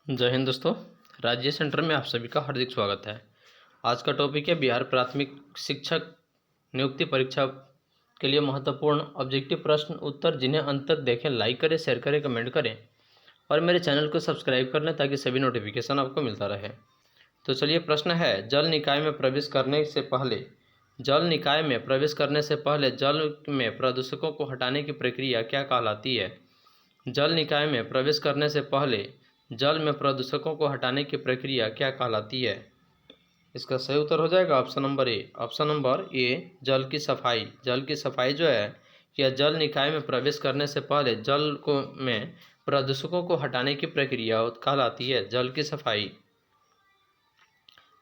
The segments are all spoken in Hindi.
जय हिंद दोस्तों। राज्य सेंटर में आप सभी का हार्दिक स्वागत है। आज का टॉपिक है बिहार प्राथमिक शिक्षक नियुक्ति परीक्षा के लिए महत्वपूर्ण ऑब्जेक्टिव प्रश्न उत्तर, जिन्हें अंत तक देखें, लाइक करें, शेयर करें, कमेंट करें और मेरे चैनल को सब्सक्राइब कर लें ताकि सभी नोटिफिकेशन आपको मिलता रहे। तो चलिए, प्रश्न है, जल निकाय में प्रवेश करने से पहले जल में प्रदूषकों को हटाने की प्रक्रिया क्या कहलाती है? जल निकाय में प्रवेश करने से पहले जल में प्रदूषकों को हटाने की प्रक्रिया क्या कहलाती है? इसका सही उत्तर हो जाएगा option number A. Option number ए, जल की सफाई। जल की सफाई जो है, यह जल निकाय में प्रवेश करने से पहले जल को में प्रदूषकों को हटाने की प्रक्रिया कहलाती है जल की सफाई।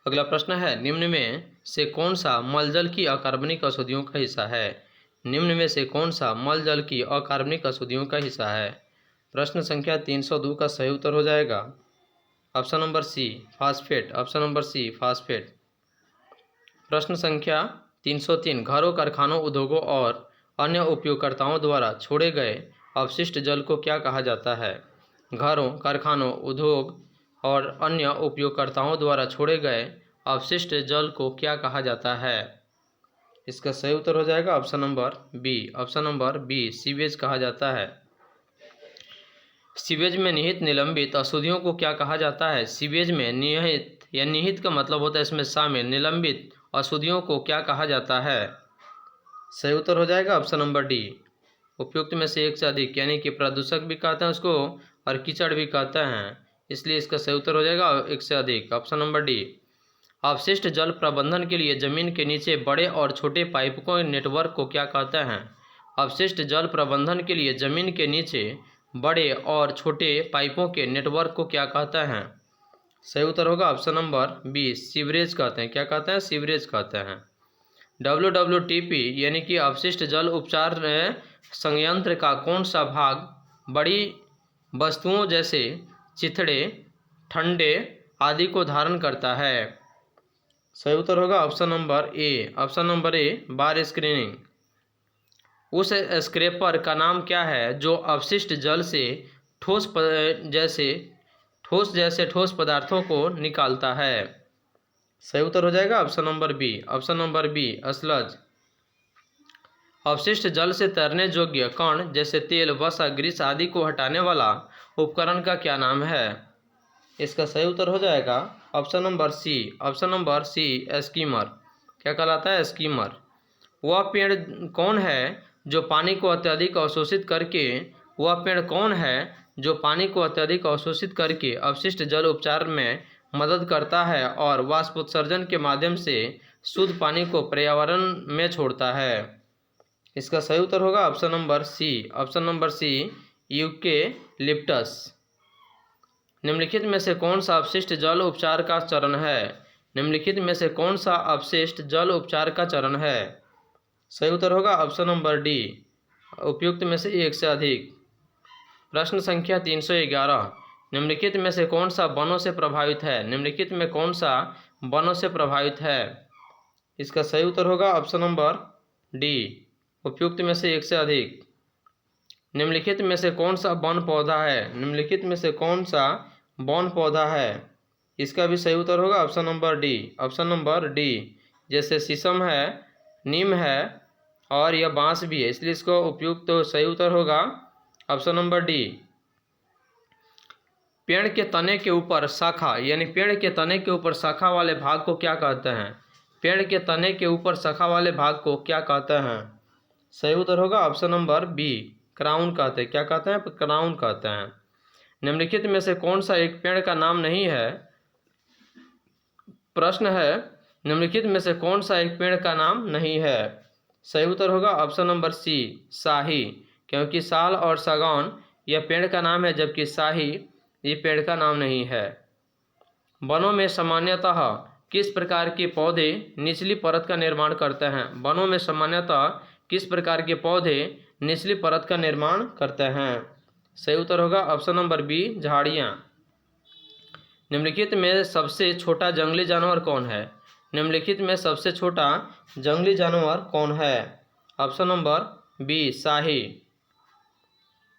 अगला प्रश्न है, निम्न में से कौन सा मलजल की अकार्बनिक अशुद्धियों का हिस्सा है? निम्न में से कौन सा मलजल की अकार्बनिक अशुद्धियों का हिस्सा है? प्रश्न संख्या 302 का सही उत्तर हो जाएगा option number C, phosphate. Option number C, phosphate. प्रश्न संख्या 303, घरों, कारखानों, उद्योगों और अन्य उपयोगकर्ताओं द्वारा छोड़े गए अपशिष्ट जल को क्या कहा जाता है? घरों, कारखानों, उद्योग और अन्य उपयोगकर्ताओं द्वारा छोड़े गए अपशिष्ट जल को क्या कहा जाता है? इसका सही उत्तर हो जाएगा option number B. Option number B, sewage कहा जाता है। सीवेज में निहित निलंबित अशुद्धियों को क्या कहा जाता है? सीवेज में निहित या निहित का मतलब होता है इसमें शामिल, निलंबित अशुद्धियों को क्या कहा जाता है? सही उत्तर हो जाएगा ऑप्शन नंबर डी। उपयुक्त में से एक से अधिक, यानी कि प्रदूषक भी कहते हैं उसको और कीचड़ भी कहते हैं, इसलिए इसका सही उत्तर हो जाएगा एक से अधिक, ऑप्शन नंबर डी। अपशिष्ट जल प्रबंधन के लिए जमीन के नीचे बड़े और छोटे पाइपों के नेटवर्क को क्या कहते हैं? अपशिष्ट जल प्रबंधन के लिए जमीन के नीचे बड़े और छोटे पाइपों के नेटवर्क को क्या कहते हैं? सही उत्तर होगा ऑप्शन नंबर बी, सीवरेज कहते हैं। क्या कहते हैं? सीवरेज कहते हैं। WWTP यानी कि अपशिष्ट जल उपचार संयंत्र का कौन सा भाग बड़ी वस्तुओं जैसे चिथड़े, ठंडे आदि को धारण करता है? सही उत्तर होगा option number A. Option number A, bar screening. उस स्क्रैपर का नाम क्या है जो अपशिष्ट जल से ठोस जैसे ठोस पदार्थों को निकालता है? सही उत्तर हो जाएगा option number B. Option number B, sludge. अपशिष्ट जल से तैरने योग्य कण जैसे तेल, वसा, ग्रीस आदि को हटाने वाला उपकरण का क्या नाम है? इसका सही उत्तर हो जाएगा option number C. Option number C, skimmer. क्या कहलाता है? स्कीमर। वह पेड़ कौन है जो पानी को अत्यधिक अवशोषित करके अपशिष्ट जल उपचार में मदद करता है और वाष्पोत्सर्जन के माध्यम से शुद्ध पानी को पर्यावरण में छोड़ता है? इसका सही उत्तर होगा option number C. Option number C, eucalyptus. निम्नलिखित में से कौन सा अपशिष्ट जल उपचार का चरण है? निम्नलिखित में से कौन सा अपशिष्ट जल उपचार का चरण है? सही उत्तर होगा ऑप्शन नंबर डी, उपयुक्त में से एक से अधिक। प्रश्न संख्या 311, निम्नलिखित में से कौन सा वनों से प्रभावित है? निम्नलिखित में कौन सा वनों से प्रभावित है? इसका सही उत्तर होगा ऑप्शन नंबर डी, उपयुक्त में से एक से अधिक। निम्नलिखित में से कौन सा वन पौधा है? निम्नलिखित में से कौन सा वन पौधा है? इसका भी सही उत्तर होगा option number D. Option number D, जैसे शीशम है, नीम है और यह बांस भी है, इसलिए इसको उपयुक्त तो सही उत्तर होगा ऑप्शन नंबर डी। पेड़ के तने के ऊपर शाखा, यानी पेड़ के तने के ऊपर शाखा वाले भाग को क्या कहते हैं? पेड़ के तने के ऊपर शाखा वाले भाग को क्या कहते हैं? सही उत्तर होगा ऑप्शन नंबर बी, क्राउन कहते हैं। क्या कहते हैं? क्राउन कहते हैं। निम्नलिखित में से कौन सा एक पेड़ का नाम नहीं है? प्रश्न है, निम्नलिखित में से कौन सा एक पेड़ का नाम नहीं है? सही उत्तर होगा ऑप्शन नंबर सी, शाही, क्योंकि साल और सागौन यह पेड़ का नाम है, जबकि शाही ये पेड़ का नाम नहीं है। वनों में सामान्यतः किस प्रकार के पौधे निचली परत का निर्माण करते हैं? वनों में सामान्यतः किस प्रकार के पौधे निचली परत का निर्माण करते हैं? सही उत्तर होगा ऑप्शन नंबर बी, झाड़ियाँ। निम्नलिखित में सबसे छोटा जंगली जानवर कौन है? निम्नलिखित में सबसे छोटा जंगली जानवर कौन है? ऑप्शन नंबर बी, शाही।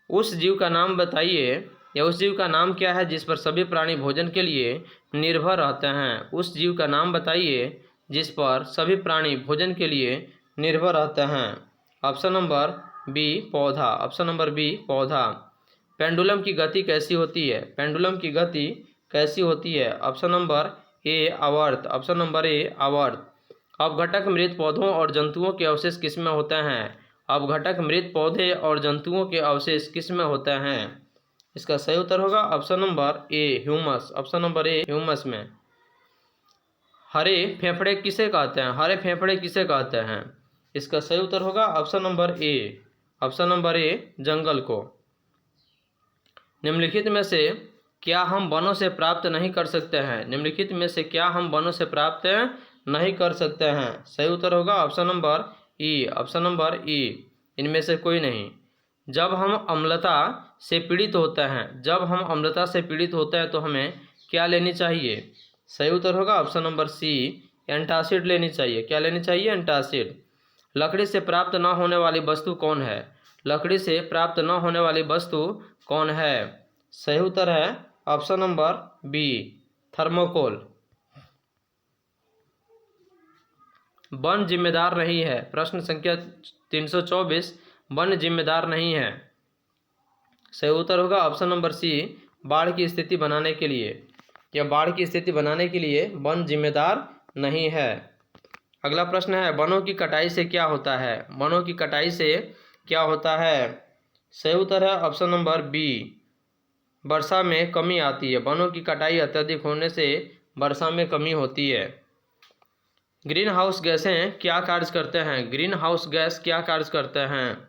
उस जीव का नाम बताइए या उस जीव का नाम क्या है जिस पर सभी प्राणी भोजन के लिए निर्भर रहते हैं? उस जीव का नाम बताइए जिस पर सभी प्राणी भोजन के लिए निर्भर रहते हैं। ऑप्शन नंबर बी पौधा। ऑप्शन नंबर बी पौधा। पेंडुलम की गति कैसी होती है? पेंडुलम की गति कैसी होती है? ऑप्शन नंबर ए आवर्त। ऑप्शन नंबर ए आवर्त। अपघटक मृत पौधों और जंतुओं के अवशेष किसमें होते हैं? अपघटक मृत पौधे और जंतुओं के अवशेष किसमें होते हैं? इसका सही उत्तर होगा ऑप्शन नंबर ए ह्यूमस। ऑप्शन नंबर ए ह्यूमस में। हरे फेफड़े किसे कहते हैं? हरे फेफड़े किसे कहते हैं? इसका सही उत्तर होगा option number A. Option number A जंगल को। निम्नलिखित में से क्या हम वनों से प्राप्त नहीं कर सकते हैं? निम्नलिखित में से क्या हम वनों से प्राप्त नहीं कर सकते हैं? सही उत्तर होगा ऑप्शन नंबर ई। ऑप्शन नंबर ई। इनमें से कोई नहीं। जब हम अम्लता से पीड़ित होते हैं, जब हम अम्लता से पीड़ित होते हैं तो हमें क्या लेनी चाहिए? सही उत्तर होगा ऑप्शन नंबर सी एंटासिड लेनी चाहिए। क्या लेनी चाहिए? एंटासिड। लकड़ी से प्राप्त न होने वाली वस्तु कौन है? लकड़ी से प्राप्त न होने वाली वस्तु कौन है? सही उत्तर है ऑप्शन नंबर बी थर्मोकोल। वन जिम्मेदार नहीं है। प्रश्न संख्या 324 वन जिम्मेदार नहीं है। सही उत्तर होगा ऑप्शन नंबर सी बाढ़ की स्थिति बनाने के लिए, या बाढ़ की स्थिति बनाने के लिए वन जिम्मेदार नहीं है। अगला प्रश्न है वनों की कटाई से क्या होता है? वनों की कटाई से क्या होता है? सही उत्तर है ऑप्शन नंबर बी वर्षा में कमी आती है। वनों की कटाई अत्यधिक होने से वर्षा में कमी होती है। ग्रीन हाउस गैसें क्या कार्य करते हैं? ग्रीन हाउस गैस क्या कार्य करते हैं?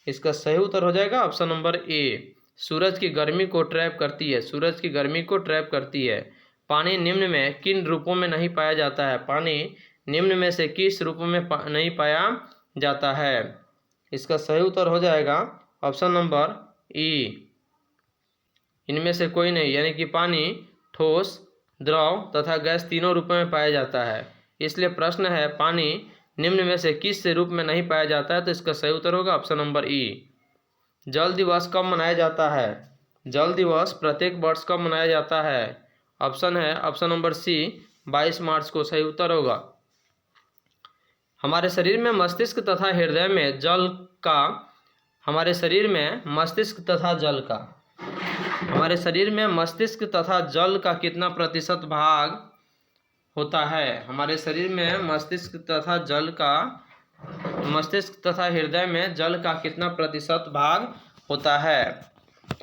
इसका सही उत्तर हो जाएगा ऑप्शन नंबर ए सूरज की गर्मी को ट्रैप करती है। सूरज की गर्मी को ट्रैप करती है। पानी निम्न में किन रूपों में नहीं पाया जाता है? पानी निम्न में से किस रूप में नहीं पाया जाता है? इसका सही उत्तर हो जाएगा ऑप्शन नंबर ई इनमें से कोई नहीं, यानी कि पानी ठोस, द्रव तथा गैस तीनों रूपों में पाया जाता है। इसलिए प्रश्न है पानी निम्न में से किस रूप में नहीं पाया जाता है? तो इसका सही उत्तर होगा ऑप्शन नंबर ई। जल दिवस कब मनाया जाता है? जल दिवस प्रत्येक वर्ष कब मनाया जाता है? ऑप्शन है ऑप्शन नंबर सी 22 मार्च को। सही उत्तर होगा। हमारे शरीर में मस्तिष्क तथा हृदय में जल का हमारे शरीर में मस्तिष्क तथा जल का हमारे शरीर में मस्तिष्क तथा जल का कितना प्रतिशत भाग होता है? हमारे शरीर में मस्तिष्क तथा हृदय में जल का कितना प्रतिशत भाग होता है?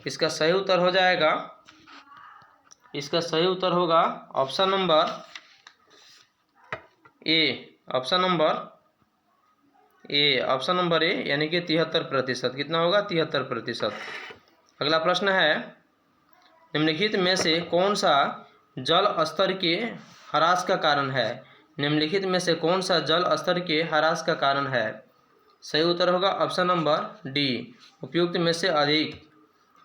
इसका सही उत्तर हो जाएगा, इसका सही उत्तर होगा option number A. Option number ए यानी कि 73%। कितना होगा? 73%। अगला प्रश्न है निम्नलिखित में से कौन सा जल स्तर के ह्रास का कारण है? निम्नलिखित में से कौन सा जल स्तर के ह्रास का कारण है? सही उत्तर होगा ऑप्शन नंबर डी उपयुक्त में से अधिक,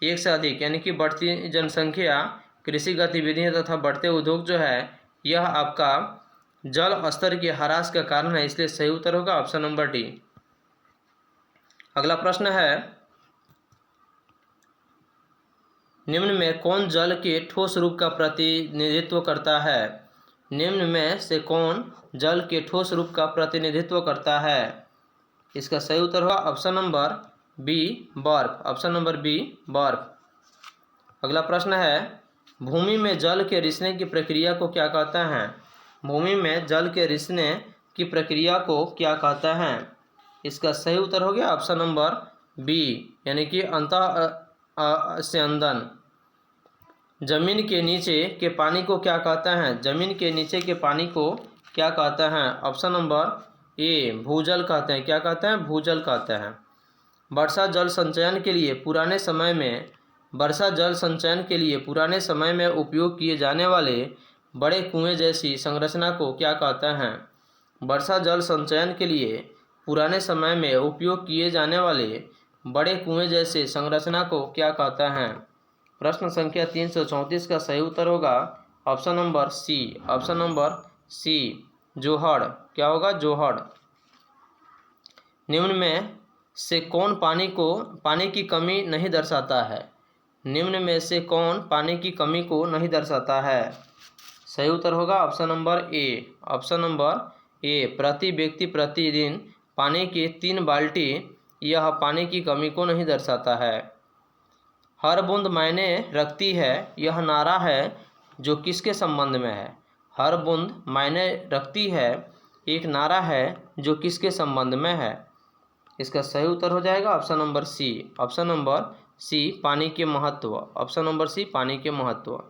एक से अधिक, यानी कि बढ़ती जनसंख्या, कृषि गतिविधियां तथा बढ़ते उद्योग जो है यह आपका जल स्तर के ह्रास का कारण है। इसलिए सही उत्तर होगा ऑप्शन नंबर डी। अगला प्रश्न है निम्न में कौन जल के ठोस रूप का प्रतिनिधित्व करता है? निम्न में से कौन जल के ठोस रूप का प्रतिनिधित्व करता है? इसका सही उत्तर होगा ऑप्शन नंबर बी बर्फ। ऑप्शन नंबर बी बर्फ। अगला प्रश्न है भूमि में जल के रिसने की प्रक्रिया को क्या कहते हैं? भूमि में जल के रिसने की प्रक्रिया को क्या कहते हैं? इसका सही उत्तर हो गया ऑप्शन नंबर बी यानी कि अंतः स्यंदन। जमीन के नीचे के पानी को क्या कहते हैं? जमीन के नीचे के पानी को क्या कहते हैं? ऑप्शन नंबर ए भूजल कहते हैं। क्या कहते हैं? भूजल कहते हैं। वर्षा जल संचयन के लिए पुराने समय में उपयोग किए जाने वाले बड़े कुएं जैसी संरचना को क्या कहते हैं? वर्षा जल संचयन के लिए पुराने समय में उपयोग किए जाने वाले बड़े कुएं जैसे संरचना को क्या कहते हैं? प्रश्न संख्या 334 का सही उत्तर होगा option number C. Option number C जोहड़। क्या होगा? जोहड़। निम्न में से कौन पानी की कमी नहीं दर्शाता है? निम्न में से कौन पानी की कमी को नहीं दर्शाता है? सही उत्तर होगा option number A. Option number ए, प्रति व्यक्ति प्रतिदिन पानी की 3 बाल्टी, यह पानी की कमी को नहीं दर्शाता है। हर बूंद मायने रखती है, यह नारा है जो किसके संबंध में है? हर बूंद मायने रखती है एक नारा है जो किसके संबंध में है? इसका सही उत्तर हो जाएगा option number C. Option number C, पानी के महत्व। ऑप्शन नंबर सी, पानी के महत्व।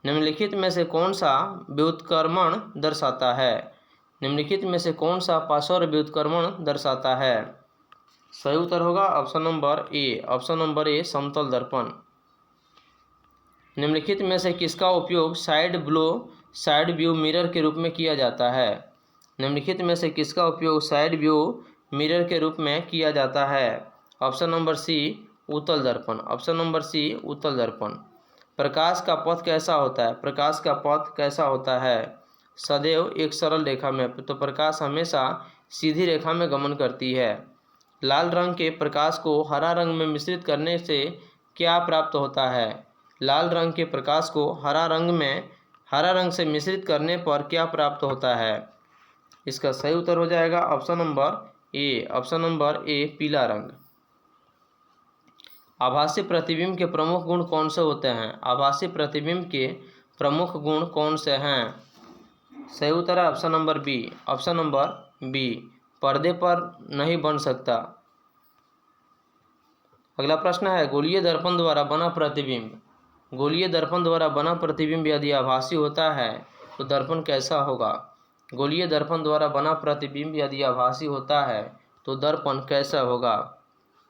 निम्नलिखित में से कौन सा व्युत्क्रमण दर्शाता है? निम्नलिखित में से कौन सा पार्श्व व्युत्क्रमण दर्शाता है? सही उत्तर होगा option number A. Option number ए, समतल दर्पण। निम्नलिखित में से किसका उपयोग साइड व्यू मिरर के रूप में किया जाता है? निम्नलिखित में से किसका उपयोग साइड व्यू मिरर के रूप में किया जाता है? ऑप्शन नंबर सी, उत्तल दर्पण। ऑप्शन नंबर सी, उत्तल दर्पण। प्रकाश का पथ कैसा होता है? प्रकाश का पथ कैसा होता है? सदैव एक सरल रेखा में, तो प्रकाश हमेशा सीधी रेखा में गमन करती है। लाल रंग के प्रकाश को हरा रंग में मिश्रित करने से क्या प्राप्त होता है? लाल रंग के प्रकाश को हरा रंग से मिश्रित करने पर क्या प्राप्त होता है? इसका सही उत्तर हो जाएगा option number A. Option number ए, पीला रंग। आभासी प्रतिबिंब के प्रमुख गुण कौन से होते हैं? आभासी प्रतिबिंब के प्रमुख गुण कौन से हैं? सही उत्तर है option number B. Option number B, पर्दे पर नहीं बन सकता। अगला प्रश्न है, गोलीय दर्पण द्वारा बना प्रतिबिंब। गोलीय दर्पण द्वारा बना प्रतिबिंब यदि आभासी होता है तो दर्पण कैसा होगा? गोलीय दर्पण द्वारा बना प्रतिबिंब यदि आभासी होता है तो दर्पण कैसा होगा?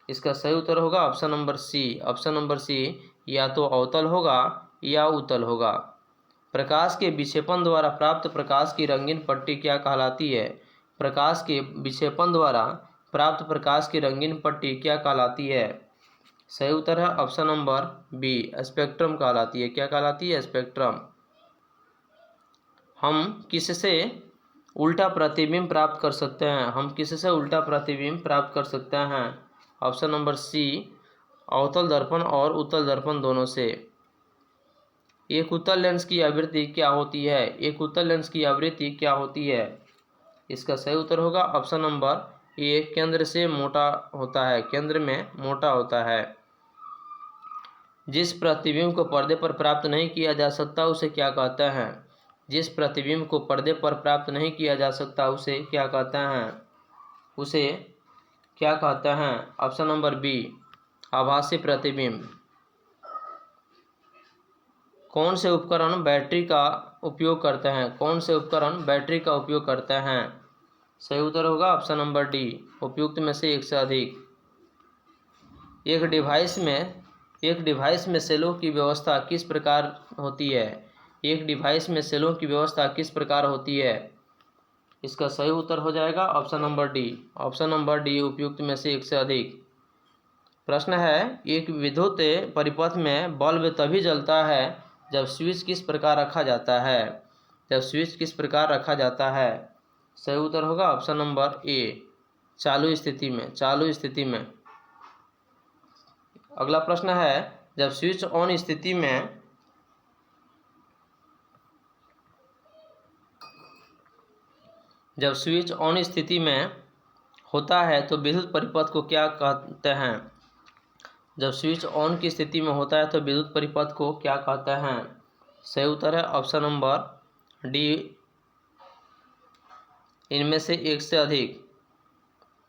इसका सही उत्तर होगा option number C. Option number C, या तो अवतल होगा या उत्तल होगा। प्रकाश के विक्षेपण द्वारा प्राप्त प्रकाश की रंगीन पट्टी क्या कहलाती है? प्रकाश के विक्षेपण द्वारा प्राप्त प्रकाश की रंगीन पट्टी क्या कहलाती है? सही उत्तर है ऑप्शन नंबर बी, स्पेक्ट्रम कहलाती है। क्या कहलाती है? स्पेक्ट्रम। हम किससे उल्टा प्रतिबिंब प्राप्त कर सकते हैं? हम किससे उल्टा प्रतिबिंब प्राप्त कर सकते हैं? ऑप्शन नंबर सी, अवतल दर्पण और उत्तल दर्पण दोनों से। एक उत्तल लेंस की आवृत्ति क्या होती है? एक उत्तल लेंस की आवृत्ति क्या होती है? इसका सही उत्तर होगा ऑप्शन नंबर ए, केंद्र से मोटा होता है। केंद्र में मोटा होता है। जिस प्रतिबिंब को पर्दे पर प्राप्त नहीं किया जा सकता उसे क्या कहते हैं? जिस प्रतिबिंब को पर्दे पर प्राप्त नहीं किया जा सकता उसे क्या कहते हैं? उसे क्या कहते हैं? ऑप्शन नंबर बी, आभासी प्रतिबिंब। कौन से उपकरण बैटरी का उपयोग करते हैं? कौन से उपकरण बैटरी का उपयोग करते हैं? सही उत्तर होगा ऑप्शन नंबर डी, उपयुक्त में से एक से अधिक। एक डिवाइस में सेलों की व्यवस्था किस प्रकार होती है? एक डिवाइस में सेलों की व्यवस्था किस प्रकार होती है? इसका सही उत्तर हो जाएगा option number D. Option number D, उपयुक्त में से एक से अधिक। प्रश्न है, एक विद्युत परिपथ में बल्ब तभी जलता है जब स्विच किस प्रकार रखा जाता है? जब स्विच किस प्रकार रखा जाता है? सही उत्तर होगा ऑप्शन नंबर ए, चालू स्थिति में। चालू स्थिति में। अगला प्रश्न है, जब स्विच ऑन स्थिति में होता है तो विद्युत परिपथ को क्या कहते हैं? जब स्विच ऑन की स्थिति में होता है तो विद्युत परिपथ को क्या कहते हैं? सही उत्तर है ऑप्शन नंबर डी, इनमें से एक से अधिक।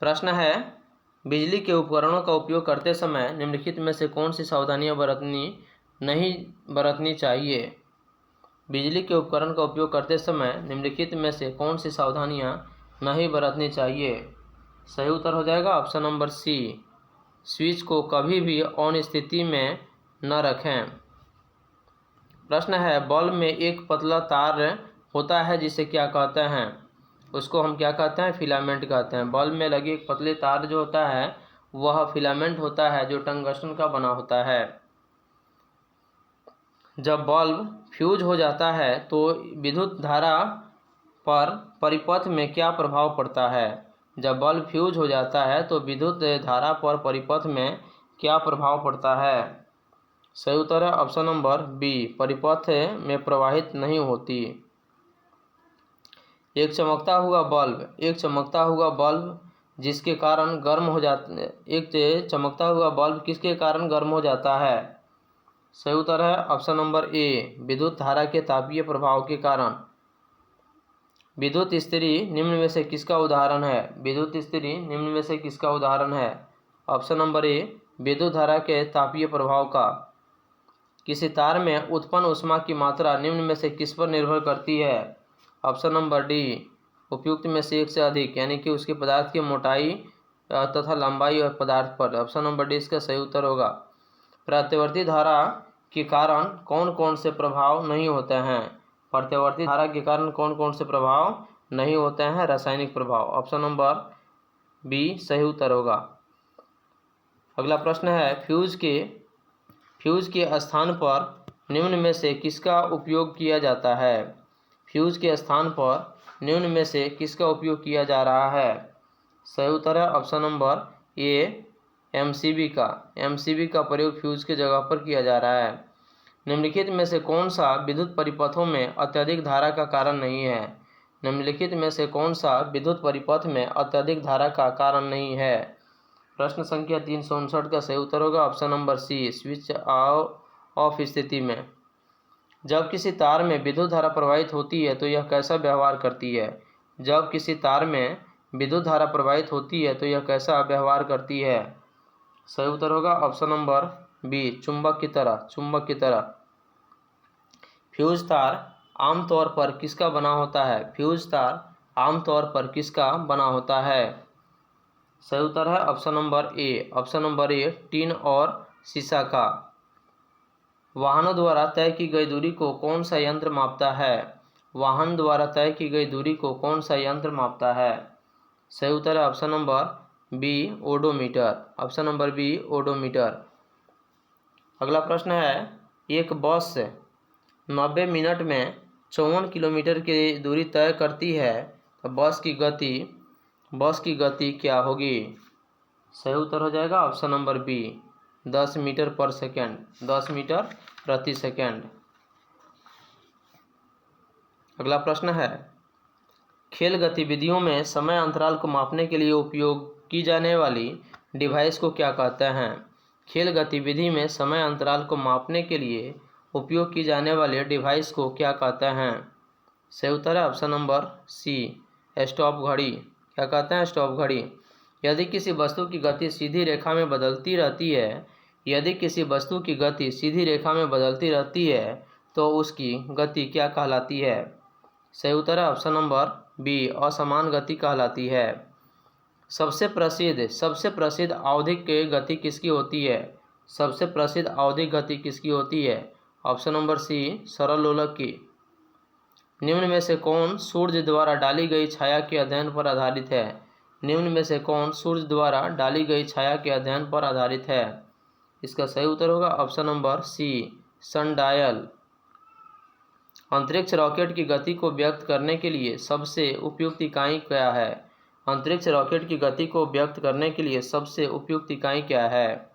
प्रश्न है, बिजली के उपकरणों का उपयोग करते समय निम्नलिखित में से कौन सी सावधानियां नहीं बरतनी चाहिए? बिजली के उपकरण का उपयोग करते समय निम्नलिखित में से कौन सी सावधानियां नहीं बरतनी चाहिए? सही उत्तर हो जाएगा ऑप्शन नंबर सी, स्विच को कभी भी ऑन स्थिति में न रखें। प्रश्न है, बल्ब में एक पतला तार होता है जिसे क्या कहते हैं? उसको हम क्या कहते हैं? फिलामेंट कहते हैं। बल्ब में लगी एक पतले तार जो होता है वह फिलामेंट होता है जो टंगस्टन का बना होता है। जब बल्ब फ्यूज हो जाता है तो विद्युत धारा पर परिपथ में क्या प्रभाव पड़ता है? जब बल्ब फ्यूज हो जाता है तो विद्युत धारा पर परिपथ में क्या प्रभाव पड़ता है? सही उत्तर है ऑप्शन नंबर बी, परिपथ में प्रवाहित नहीं होती। एक चमकता हुआ बल्ब जिसके कारण गर्म हो जाता एक चमकता हुआ बल्ब किसके कारण गर्म हो जाता है? सही उत्तर है ऑप्शन नंबर ए, विद्युत धारा के तापीय प्रभाव के कारण। विद्युत इस्त्री निम्न में से किसका उदाहरण है? विद्युत इस्त्री निम्न में से किसका उदाहरण है? ऑप्शन नंबर ए, विद्युत धारा के तापीय प्रभाव का। किसी तार में उत्पन्न ऊष्मा की मात्रा निम्न में से किस पर निर्भर करती है? ऑप्शन नंबर डी, उपयुक्त में से एक से अधिक, यानी कि उसके पदार्थ की मोटाई तथा लंबाई और पदार्थ पर। ऑप्शन नंबर डी इसका सही उत्तर होगा। प्रत्यावर्ती धारा के कारण कौन कौन से प्रभाव नहीं होते हैं? प्रत्यावर्ती धारा के कारण कौन कौन से प्रभाव नहीं होते हैं? रासायनिक प्रभाव। ऑप्शन नंबर बी सही उत्तर होगा। अगला प्रश्न है, फ्यूज के स्थान पर निम्न में से किसका उपयोग किया जाता है? फ्यूज के स्थान पर निम्न में से किसका उपयोग किया जा रहा है? सही उत्तर है ऑप्शन नंबर ए, एमसीबी का प्रयोग फ्यूज के जगह पर किया जा रहा है। निम्नलिखित में से कौन सा विद्युत परिपथों में अत्यधिक धारा का कारण नहीं है? निम्नलिखित में से कौन सा विद्युत परिपथ में अत्यधिक धारा का कारण नहीं है? प्रश्न संख्या 359 का सही उत्तर होगा option number C, switch off स्थिति में। जब किसी तार में विद्युत धारा प्रवाहित होती है तो यह कैसा व्यवहार करती है? जब किसी तार में विद्युत धारा प्रवाहित होती है तो यह कैसा व्यवहार करती है? सही उत्तर होगा ऑप्शन नंबर बी, चुंबक की तरह। फ्यूज तार आमतौर पर किसका बना होता है? फ्यूज तार आमतौर पर किसका बना होता है? सही उत्तर है ऑप्शन नंबर ए, टीन और शीशा का। वाहनों द्वारा तय की गई दूरी को कौन सा यंत्र मापता है? वाहन द्वारा तय की गई दूरी को कौन सा यंत्र मापता है? सही उत्तर है ऑप्शन नंबर बी, ओडोमीटर। अगला प्रश्न है, एक बस 90 मिनट में 54 किलोमीटर की दूरी तय करती है तो बस की गति क्या होगी? सही उत्तर हो जाएगा ऑप्शन नंबर बी, 10 मीटर प्रति सेकेंड। अगला प्रश्न है, खेल गतिविधियों में समय अंतराल को मापने के लिए उपयोग की जाने वाली डिवाइस को क्या कहते हैं? खेल गतिविधि में समय अंतराल को मापने के लिए उपयोग की जाने वाले डिवाइस को क्या कहते हैं? सही उत्तर है ऑप्शन नंबर सी, स्टॉप घड़ी। क्या कहते हैं? स्टॉप घड़ी। यदि किसी वस्तु की गति सीधी रेखा में बदलती रहती है तो उसकी गति क्या कहलाती है? सही उत्तर है ऑप्शन नंबर बी, असमान गति कहलाती है। सबसे प्रसिद्ध आवधिक गति किसकी होती है? सबसे प्रसिद्ध आवधिक गति किसकी होती है? ऑप्शन नंबर सी, सरल लोलक की। निम्न में से कौन सूर्य द्वारा डाली गई छाया के अध्ययन पर आधारित है? निम्न में से कौन सूर्य द्वारा डाली गई छाया के अध्ययन पर आधारित है? इसका सही उत्तर होगा ऑप्शन नंबर सी, सनडायल। अंतरिक्ष रॉकेट की गति को व्यक्त करने के लिए सबसे उपयुक्त इकाई क्या है? अंतरिक्ष रॉकेट की गति को व्यक्त करने के लिए सबसे उपयुक्त इकाई क्या है?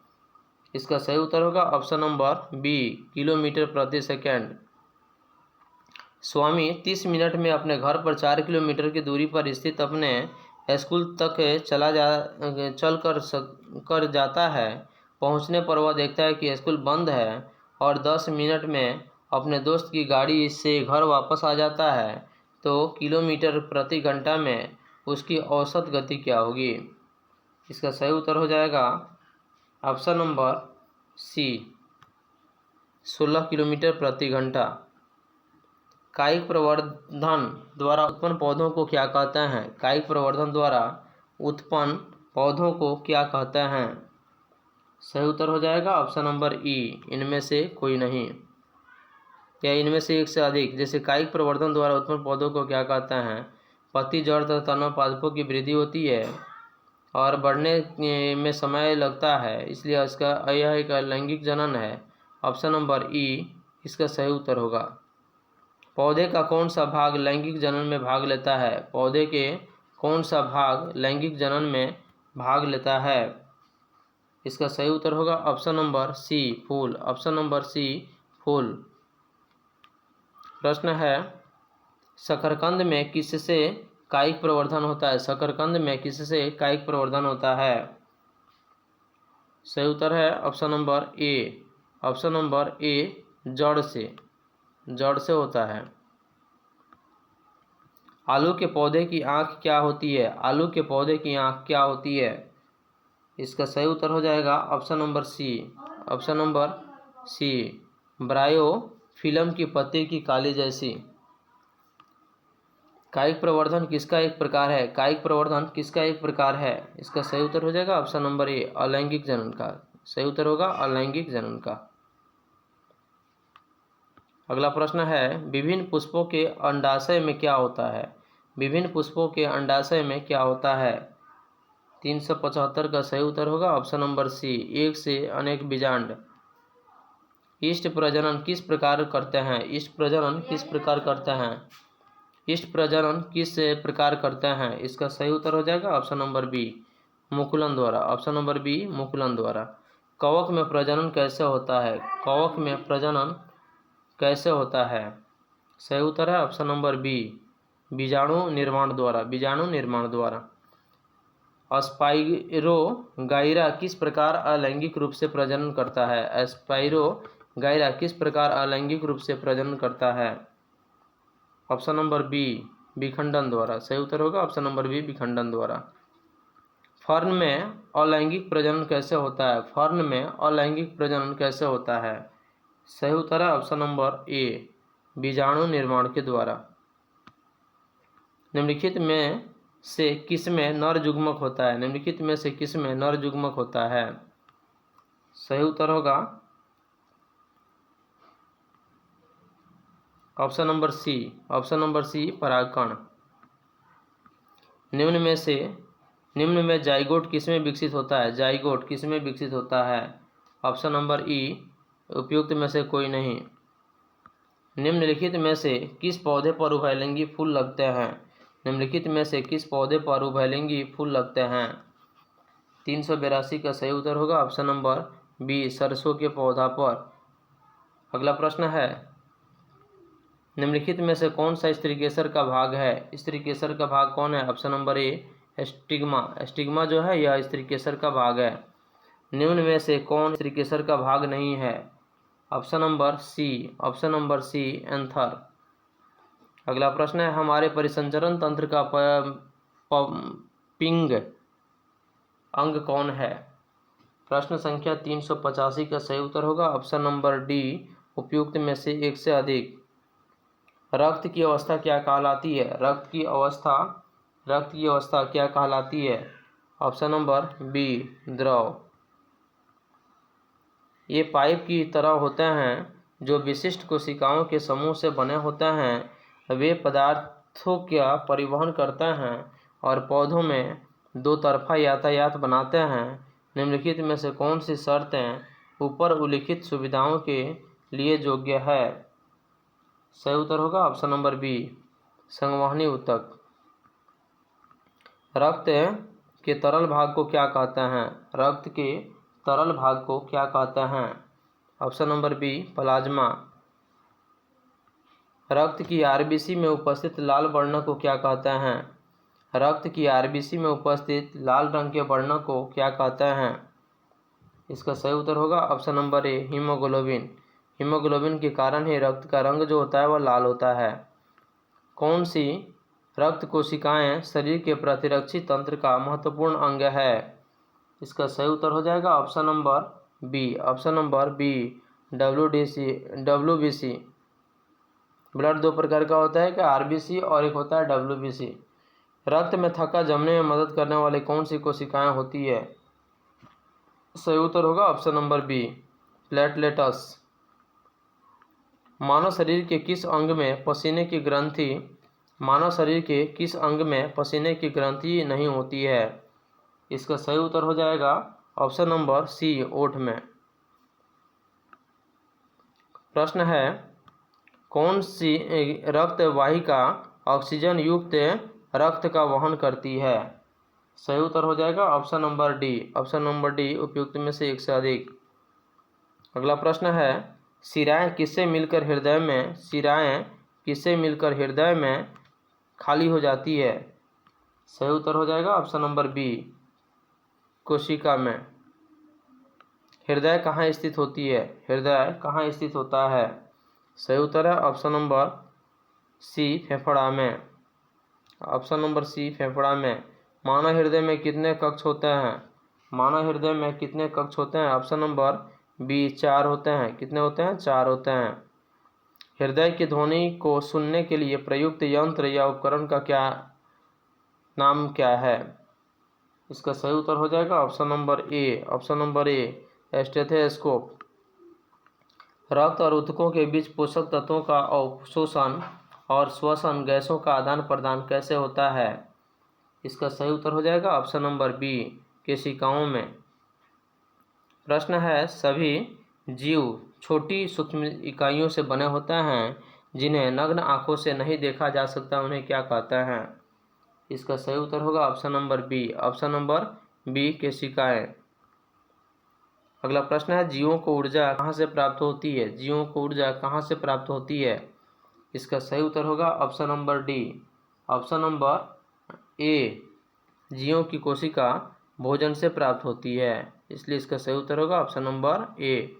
इसका सही उत्तर होगा ऑप्शन नंबर बी, किलोमीटर प्रति सेकेंड। स्वामी 30 मिनट में अपने घर पर 4 किलोमीटर की दूरी पर स्थित अपने स्कूल तक चल कर जाता है। पहुंचने पर वह देखता है कि स्कूल बंद है और 10 मिनट में अपने दोस्त की गाड़ी से घर वापस आ जाता है, तो किलोमीटर प्रति घंटा में उसकी औसत गति क्या होगी? इसका सही उत्तर हो जाएगा ऑप्शन नंबर सी, 16 किलोमीटर प्रति घंटा। कायिक प्रवर्धन द्वारा उत्पन्न पौधों को क्या कहते हैं? कायिक प्रवर्धन द्वारा उत्पन्न पौधों को क्या कहते हैं? सही उत्तर हो जाएगा ऑप्शन नंबर ई, इनमें से कोई नहीं, या इनमें से एक से अधिक। जैसे कायिक प्रवर्धन द्वारा उत्पन्न पौधों को क्या कहते हैं? पत्ती, जड़ तथा तनों पादपों की वृद्धि होती है और बढ़ने में समय लगता है, इसलिए इसका यह एक लैंगिक जनन है। ऑप्शन नंबर ई इसका सही उत्तर होगा। पौधे का कौन सा भाग लैंगिक जनन में भाग लेता है? पौधे के कौन सा भाग लैंगिक जनन में भाग लेता है? इसका सही उत्तर होगा ऑप्शन नंबर सी फूल, ऑप्शन नंबर सी फूल। प्रश्न है शकरकंद में किससे कायिक प्रवर्धन होता है? शकरकंद में किससे कायिक प्रवर्धन होता है? सही उत्तर है option number A, option number ए जड़ से, जड़ से होता है। आलू के पौधे की आँख क्या होती है? आलू के पौधे की आँख क्या होती है? इसका सही उत्तर हो जाएगा option number C, option number C bryophyllum की पत्ती की काली जैसी। कायिक प्रवर्धन किसका एक प्रकार है? कायिक प्रवर्धन किसका एक प्रकार है? इसका सही उत्तर हो जाएगा ऑप्शन नंबर ए अलैंगिक जनन का। सही उत्तर होगा अलैंगिक जनन का। अगला प्रश्न है विभिन्न पुष्पों के अंडाशय में क्या होता है? विभिन्न पुष्पों के अंडाशय में क्या होता है? 375 का सही उत्तर होगा ऑप्शन नंबर सी एक से अनेक बीजांड। इष्ट प्रजनन किस प्रकार करते हैं? इष्ट प्रजनन किस प्रकार करते हैं? इष्ट प्रजनन किस प्रकार करते हैं? इसका सही उत्तर हो जाएगा ऑप्शन नंबर बी मुकुलन द्वारा, ऑप्शन नंबर बी मुकुलन द्वारा। कवक में प्रजनन कैसे होता है? कवक में प्रजनन कैसे होता है? सही उत्तर है ऑप्शन नंबर बी बीजाणु निर्माण द्वारा, बीजाणु निर्माण द्वारा। स्पाइरोगाइरा किस प्रकार अलैंगिक रूप से प्रजनन करता है? स्पाइरोगाइरा किस प्रकार अलैंगिक रूप से प्रजनन करता है? ऑप्शन नंबर बी विखंडन द्वारा। सही उत्तर होगा ऑप्शन नंबर बी विखंडन द्वारा। फर्न में अलैंगिक प्रजनन कैसे होता है? फर्न में अलैंगिक प्रजनन कैसे होता है? सही उत्तर है ऑप्शन नंबर ए बीजाणु निर्माण के द्वारा। निम्नलिखित में से किस में नर युग्मक होता है? निम्नलिखित में से किस में नर युग्मक होता है? सही उत्तर होगा option number C, option number C परागकण। निम्न में जाइगोट किस में विकसित होता है? जाइगोट किस में विकसित होता है? ऑप्शन नंबर ई उपयुक्त में से कोई नहीं। निम्नलिखित में से किस पौधे पर उभयलिंगी फूल लगते हैं? निम्नलिखित में से किस पौधे पर उभयलिंगी फूल लगते हैं? 382 का सही उत्तर होगा ऑप्शन नंबर बी सरसों के पौधा पर। अगला प्रश्न है निम्नलिखित में से कौन सा स्त्रीकेसर का भाग है? स्त्रीकेसर का भाग कौन है? ऑप्शन नंबर ए स्टिग्मा। स्टिग्मा जो है यह स्त्रीकेसर का भाग है। निम्न में से कौन स्त्रीकेसर का भाग नहीं है? Option number C, option number C anther. अगला प्रश्न है हमारे परिसंचरण तंत्र का पिंग अंग कौन है? प्रश्न संख्या 385 का सही उत्तर होगा ऑप्शन नंबर डी उपयुक्त में से एक से अधिक। रक्त की अवस्था क्या कहलाती है? रक्त की अवस्था क्या कहलाती है? ऑप्शन नंबर बी द्रव। ये पाइप की तरह होते हैं जो विशिष्ट कोशिकाओं के समूह से बने होते हैं। वे पदार्थों का परिवहन करते हैं और पौधों में दो तरफा यातायात बनाते हैं। निम्नलिखित में से कौन सी शर्तें ऊपर उल्लिखित सुविधाओं के लिए योग्य है? सही उत्तर होगा ऑप्शन नंबर बी संवहनी ऊतक। रक्त के तरल भाग को क्या कहते हैं? रक्त के तरल भाग को क्या कहते हैं? Option number B plasma. रक्त की आरबीसी में उपस्थित लाल वर्णक को क्या कहते हैं? रक्त की आरबीसी में उपस्थित लाल रंग के वर्णक को क्या कहते हैं? इसका सही उत्तर होगा ऑप्शन नंबर ए हीमोग्लोबिन। हीमोग्लोबिन के कारण ही रक्त का रंग जो होता है वह लाल होता है। कौन सी रक्त कोशिकाएं शरीर के प्रतिरक्षी तंत्र का महत्वपूर्ण अंग है? इसका सही उत्तर हो जाएगा option number B, option number B WBC। Blood दो प्रकार का होता है कि आरबीसी और एक होता है WBC। रक्त में थक्का जमने में मदद करने वाली कौन सी कोशिकाएं होती है? सही उत्तर होगा ऑप्शन नंबर बी प्लेटलेट्स। मानव शरीर के किस अंग में पसीने की ग्रंथि नहीं होती है? इसका सही उत्तर हो जाएगा ऑप्शन नंबर सी ओठ में। प्रश्न है कौन सी रक्त वाहिका ऑक्सीजन युक्त रक्त का वहन करती है? सही उत्तर हो जाएगा option number D. Option number D उपयुक्त में से एक से अधिक। अगला प्रश्न है, शिराएं किससे मिलकर हृदय में खाली हो जाती है? सही उत्तर हो जाएगा ऑप्शन नंबर बी, कोशिका में। हृदय कहाँ स्थित होती है? हृदय कहाँ स्थित होता है? सही उत्तर है ऑप्शन नंबर सी, फेफड़ा में। ऑप्शन नंबर सी, फेफड़ा में। मानव हृदय में कितने कक्ष होते हैं? मानव हृदय में कितने कक्ष होते हैं? ऑप्शन नंबर बी, 4 होते हैं। कितने होते हैं? 4 होते हैं। हृदय की ध्वनि को सुनने के लिए प्रयुक्त यंत्र या उपकरण का नाम क्या है? इसका सही उत्तर हो जाएगा option number A. Option number A, stethoscope. रक्त और ऊतकों के बीच पोषक तत्वों का अवशोषण और श्वसन गैसों का आदान प्रदान कैसे होता है? इसका सही उत्तर हो जाएगा ऑप्शन नंबर बी, केशिकाओं में। प्रश्न है, सभी जीव छोटी सूक्ष्म इकाइयों से बने होते हैं जिन्हें नग्न आंखों से नहीं देखा जा सकता, उन्हें क्या कहते हैं? इसका सही उत्तर होगा option number B. Option number B, केशिकाएं। अगला प्रश्न है, जीवों को ऊर्जा कहाँ से प्राप्त होती है? जीवों को ऊर्जा कहाँ से प्राप्त होती है? इसका सही उत्तर होगा option number D. Option number ए, जीवों की कोशिका भोजन से प्राप्त होती है, इसलिए इसका सही उत्तर होगा ऑप्शन नंबर ए।